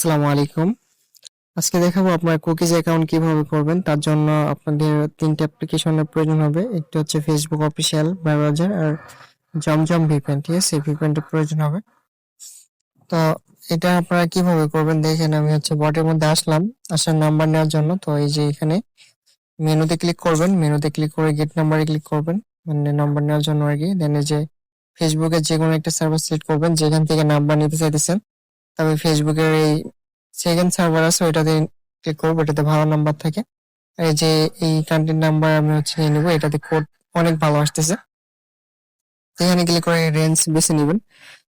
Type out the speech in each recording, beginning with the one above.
আসসালামু আলাইকুম। আজকে দেখাবো আপনার কুকিজ অ্যাকাউন্ট কিভাবে করবেন। তার জন্য আপনাদের ৩টা অ্যাপ্লিকেশনের প্রয়োজন হবে। একটি হচ্ছে ফেসবুক অফিসিয়াল ব্রাউজার আর জমজম ভিপিএন, ঠিক আছে? ভিপিএনটা প্রয়োজন হবে। তো এটা আপনারা কিভাবে করবেন দেখেন, আমি হচ্ছে বটের মধ্যে আসলাম, আসার নাম্বার নেওয়ার জন্য। তো এই যে এখানে মেনুতে ক্লিক করবেন, মেনুতে ক্লিক করে গেট নাম্বারে ক্লিক করবেন, মানে নাম্বার নেওয়ার জন্য আর কি। দেন এই যে ফেসবুকের যে কোনো একটা সার্ভার সিলেক্ট করবেন যেখান থেকে নাম্বার নিতে চাইতেছেন। তবে ফেসবুকের এই সেকেন্ড সার্ভার আছে ওইটাতে ক্লিক করবো, এটাতে ভালো নাম্বার থাকে। এই যে এই কান্ট্রির নাম্বার আমি হচ্ছে নিয়ে নিবো, এটাতে কোড অনেক ভালো আসতেছে। এখানে ক্লিক করে রেঞ্জ বেছে নিবেন।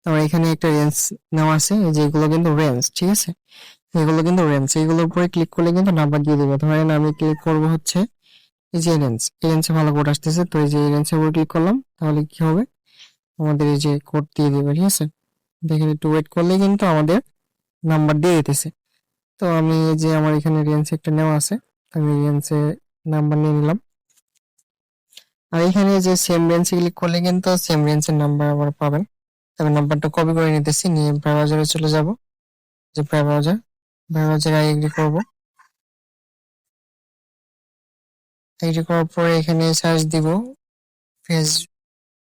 তারপর এখানে একটা রেঞ্জ নেওয়া আছে, এই যে এগুলো কিন্তু রেঞ্জ, ঠিক আছে? এগুলো কিন্তু রেঞ্জ, এইগুলোর উপরে ক্লিক করলে কিন্তু নাম্বার দিয়ে দেবে। ধরেন আমি ক্লিক করবো হচ্ছে এই যে রেঞ্জ, এই রেঞ্জে ভালো কোড আসতেছে। তো এই যে এই রেঞ্জের উপর ক্লিক করলাম, তাহলে কি হবে, আমাদের এই যে কোড দিয়ে দেবে, ঠিক আছে? দেখেন একটু ওয়েট করলে কিন্তু আমাদের নাম্বার দিয়ে দিতেছে। তো আমি এই যে আমার এখানে রেঞ্জ একটা নেওয়া আছে, আমি রেঞ্জে নাম্বার নিয়ে নিলাম। আর এখানে যে সেম রেঞ্জে ক্লিক করলে কিন্তু সেম রেঞ্জের নাম্বার আবার পাবেন। তবে নাম্বারটা কপি করে নিতেছি, নিয়ে ব্রাউজারে চলে যাব। যে ব্রাউজারে এগ্রি করব। এগ্রি করার পরে এখানে সার্চ দিব ফেস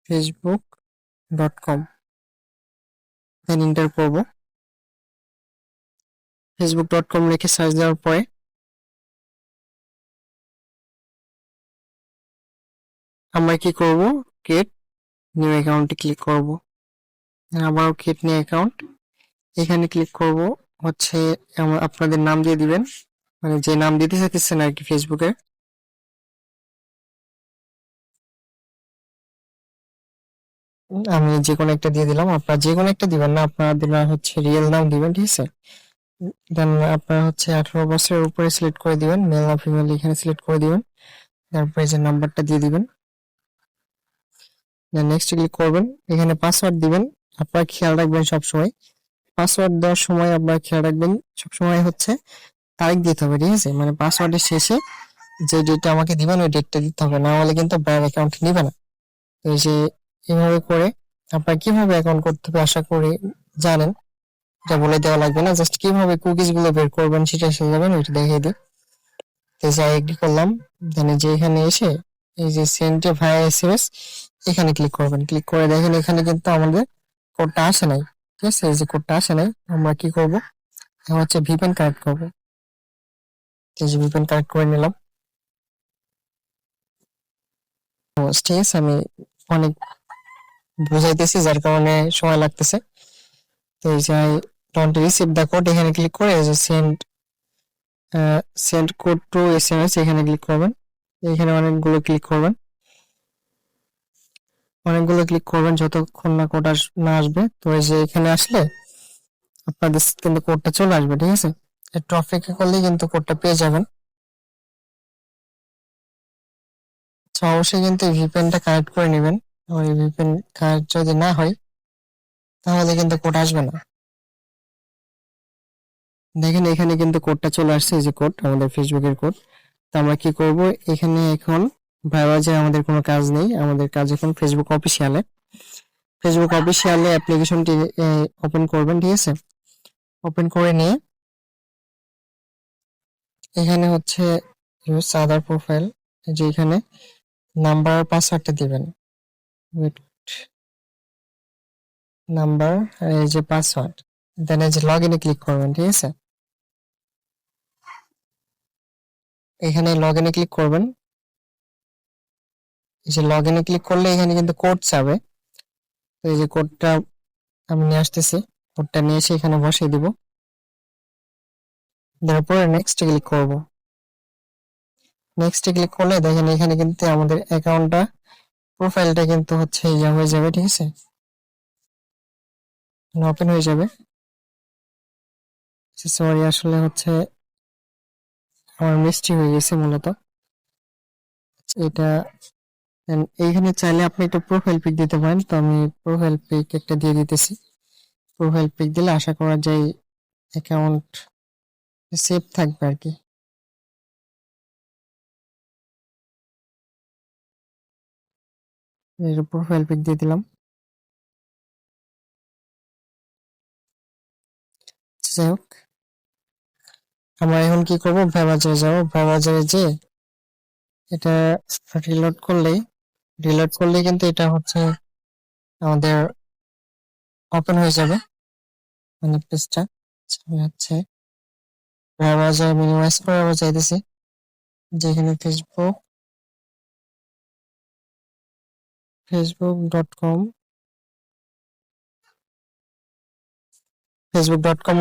facebook.com, দেন এন্টার করব। facebook.com লিখে সার্চ দেওয়ার পরে আমরা কি করব, ক্রিয়েট নিউ অ্যাকাউন্টে ক্লিক করব। আবারও ক্রিয়েট নিউ অ্যাকাউন্ট, এখানে ক্লিক করব। হচ্ছে আপনাদের নাম দিয়ে দিবেন, মানে যে নাম দিতে চাইতেছেন আর কি ফেসবুকে। আমি যে কোনো একটা দিয়ে দিলাম, আপনারা যে কোনো একটা দিবেন না, আপনারা হচ্ছে রিয়েল নাম দিবেন, ঠিক আছে? দেন আপনারা হচ্ছে 18 বছরের উপরে সিলেক্ট করে দিবেন, মেল না ফিমেল এখানে সিলেক্ট করে দিবেন। তারপরে যে নাম্বারটা দিয়ে দিবেন, দেন নেক্সট ক্লিক করবেন। এখানে পাসওয়ার্ড দিবেন। আপনারা খেয়াল রাখবেন সবসময়, পাসওয়ার্ড দেওয়ার সময় আপনারা খেয়াল রাখবেন সবসময় হচ্ছে তারিখ দিতে হবে, ঠিক আছে? মানে পাসওয়ার্ডের শেষে যে ডেটটা আমাকে দিবেন ওই ডেটটা দিতে হবে, না হলে কিন্তু ব্যাংক অ্যাকাউন্ট নিবে না। তো এই যে এভাবে করে আপনারা কিভাবে অ্যাকাউন্ট করতে হবে আশা করি জানেন, এটা বলে দেওয়া লাগবে না। জাস্ট কিভাবে কুকিজ গুলো বের করবেন সেটা এসে যাবেন, ওইটা দেখিয়ে দিই। তো এই যে এগ্রি করলাম, দেন যে এখানে এসে এই যে সেন্ড ভায়া এসএমএস এখানে ক্লিক করবেন। ক্লিক করে দেখেন এখানে কিন্তু আমাদের কোডটা আসে নাই, ঠিক আছে? এই যে কোডটা আসে নাই, আমরা কি করব, এখন হচ্ছে ভিপিএন কানেক্ট করব। এই যে ভিপিএন কানেক্ট করে নিলাম, ঠিক আছে? আমি অনেক বুঝাইতেছি যার কারণে সময় লাগতেছে। তো এই যে ডোন্ট রিসিভ দ্য কোড এখানে ক্লিক করে এই যে সেন্ড কোড টু এসএমএস এখানে ক্লিক করবেন। এখানে অনেকগুলো ক্লিক করবেন যতক্ষণ না কোড না আসবে। তো এই যে এখানে আসলে আপনাদের কিন্তু কোডটা চলে আসবে, ঠিক আছে? একটু অপেক্ষা করলেই কিন্তু কোডটা পেয়ে যাবেন। তো অবশ্যই কিন্তু ভিপিএনটা কানেক্ট করে নেবেন। ওই ভিপিএন কানেক্ট যদি না হয় তাহলে কিন্তু কোড আসবে না। দেখেন এখানে কিন্তু কোডটা চলে আসছে, এই যে কোড, আমাদের ফেসবুকের কোড। তো আমরা কি করব, এখানে এখন ব্রাউজারে আমাদের কোনো কাজ নেই, আমাদের কাজ এখন ফেসবুক অফিসিয়ালে অ্যাপ্লিকেশনটি ওপেন করবেন, ঠিক আছে? ওপেন করে নিয়ে এখানে হচ্ছে ইউজ আদার প্রোফাইল, যে এখানে নাম্বার আর পাসওয়ার্ডটা দিবেন। নাম্বার আর এই যে পাসওয়ার্ড, দেন এই যে লগ ইনে ক্লিক করবেন, ঠিক আছে? এখানে লগ ইনে ক্লিক করবেন। এই যে লগ ইনে ক্লিক করলে এখানে কিন্তু কোড চাবে। তো এই যে কোডটা আমি নিয়ে আসতেছি, কোডটা নিয়ে এসে এখানে বসিয়ে দিব। তারপরে নেক্সট ক্লিক করব। নেক্সট ক্লিক করলে দেখেন এখানে কিন্তু আমাদের অ্যাকাউন্টটা, প্রোফাইলটা কিন্তু হচ্ছে ইয়া হয়ে যাবে, ঠিক আছে? ওপেন হয়ে যাবে। সরি, আসলে হচ্ছে আমার মিস্টেক হয়ে গেছে মূলত এটা। এইখানে চাইলে আপনি একটা প্রোফাইল পিক দিতে পারেন, তো আমি প্রোফাইল পিক একটা দিয়ে দিতেছি। প্রোফাইল পিক দিলে আশা করা যায় অ্যাকাউন্ট সেভ থাকবে আর কি। এই প্রোফাইল পিক দিয়ে দিলাম। যাই হোক, আমরা এখন কি করব, ব্রাউজারে যাব। ব্রাউজারে যে এটা রিলোড করলেই কিন্তু এটা হচ্ছে আমাদের ওপেন হয়ে যাবে, মানে পেজটা। আমি হচ্ছে ব্রাউজার মিনিমাইজ করে আবার চাইতেছি, যেখানে ফেসবুক.com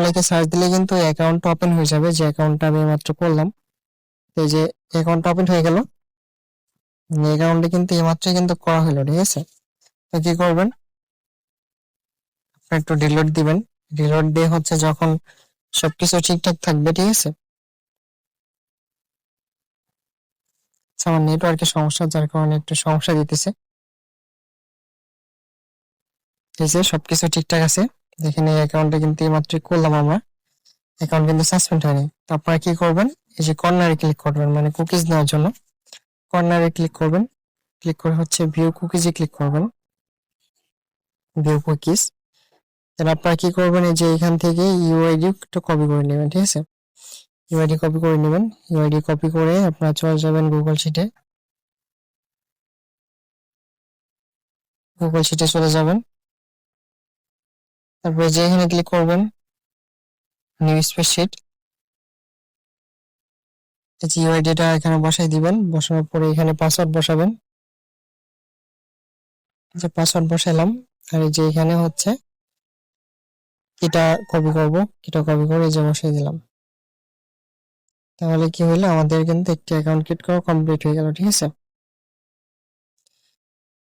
লিখে সার্চ দিলে কিন্তু অ্যাকাউন্টটা ওপেন হয়ে যাবে, যে অ্যাকাউন্টটা আমি মাত্র করলাম। এই যে অ্যাকাউন্টটা ওপেন হয়ে গেল, অ্যাকাউন্টে কিন্তু এইমাত্রই কিন্তু করা হলো, ঠিক আছে। তো কি করবেন, একটু ডিলিট দিবেন। ডিলিট দিয়ে হচ্ছে যখন সবকিছু ঠিকঠাক থাকবে, ঠিক আছে। আমার নেটওয়ার্কের সমস্যা, যার কারণে একটু সমস্যা দিতেছে। এই যে সবকিছু ঠিকঠাক আছে, দেখেন এই অ্যাকাউন্টে কিন্তু এইমাত্রই করলাম আমরা, অ্যাকাউন্ট কিন্তু সাসপেন্ড হয়নি। তো আপনারা কি করবেন, এই যে কর্নারে ক্লিক করবেন, মানে কুকিজ নেওয়ার জন্য কর্নারে ক্লিক করবেন। ক্লিক করে হচ্ছে ভিউ কুকিজে ক্লিক করবেন, ভিউ কুকিজ। তাহলে আপনারা কি করবেন, এই যে এখান থেকে ইউআইডি টা কপি করে নেবেন, ঠিক আছে। ইউআইডি কপি করে নেবেন। ইউআইডি কপি করে আপনারা চলে যাবেন গুগল শিটে চলে যাবেন। তারপরে যে এখানে ক্লিক করবেন নিউ স্প্রেডশিট, এই যে ইউআইডিটা এখানে বসাই দিবেন। বসানোর পরে এখানে পাসওয়ার্ড বসাবেন, যে পাসওয়ার্ড বসাইলাম। আর এই যে এখানে হচ্ছে এটা কপি করব, এটা কপি করে এই যে বসাই দিলাম। তাহলে কি হলো, আমাদের কিন্তু একটি অ্যাকাউন্ট ক্রিয়েট করা কমপ্লিট হয়ে গেল, ঠিক আছে।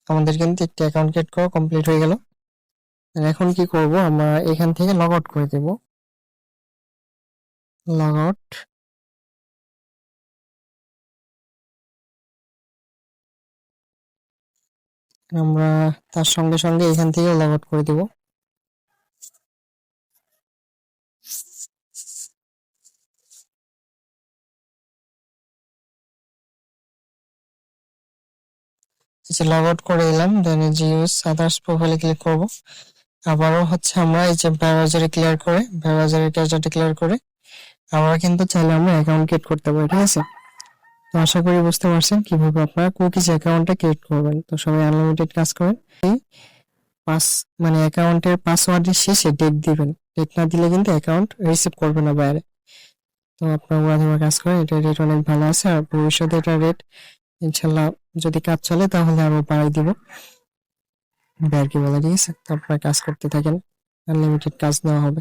আমাদের কিন্তু একটি অ্যাকাউন্ট ক্রিয়েট করা কমপ্লিট হয়ে গেল। আর এখন কি করব, আমরা এখান থেকে লগ আউট করে দেব। লগ আউট, আমরা তার সঙ্গে সঙ্গে এখান থেকে লগ আউট করে দেব। লগ আউট করে এলাম, দেন এই যে ইউজ আদার্স প্রোফাইলে ক্লিক করব। আবারও হচ্ছে আমরা এই যে ব্রাউজারে ক্যাচারটা ক্লিয়ার করে আমরা কিন্তু চাইলে আমরা অ্যাকাউন্ট ক্রিয়েট করতে পারি, ঠিক আছে। তো আশা করি বুঝতে পারছেন কিভাবে আপনারা কুকিজ অ্যাকাউন্টটা ক্রিয়েট করবেন। তো সবাই আনলিমিটেড কাজ করেন। এই পাস মানে অ্যাকাউন্টের পাসওয়ার্ডের শেষে ডেট দিবেন, ডেট না দিলে কিন্তু অ্যাকাউন্ট রিসিভ করবে না বাইরে। তো আপনারা ওরা কাজ করেন, এটা রেট অনেক ভালো আছে। আর ভবিষ্যতে এটা রেট ইনশাল্লাহ যদি কাজ চলে তাহলে আরো বাড়াই দিব, আর কি বলে, ঠিক আছে। তো আপনারা কাজ করতে থাকেন, আনলিমিটেড কাজ দেওয়া হবে।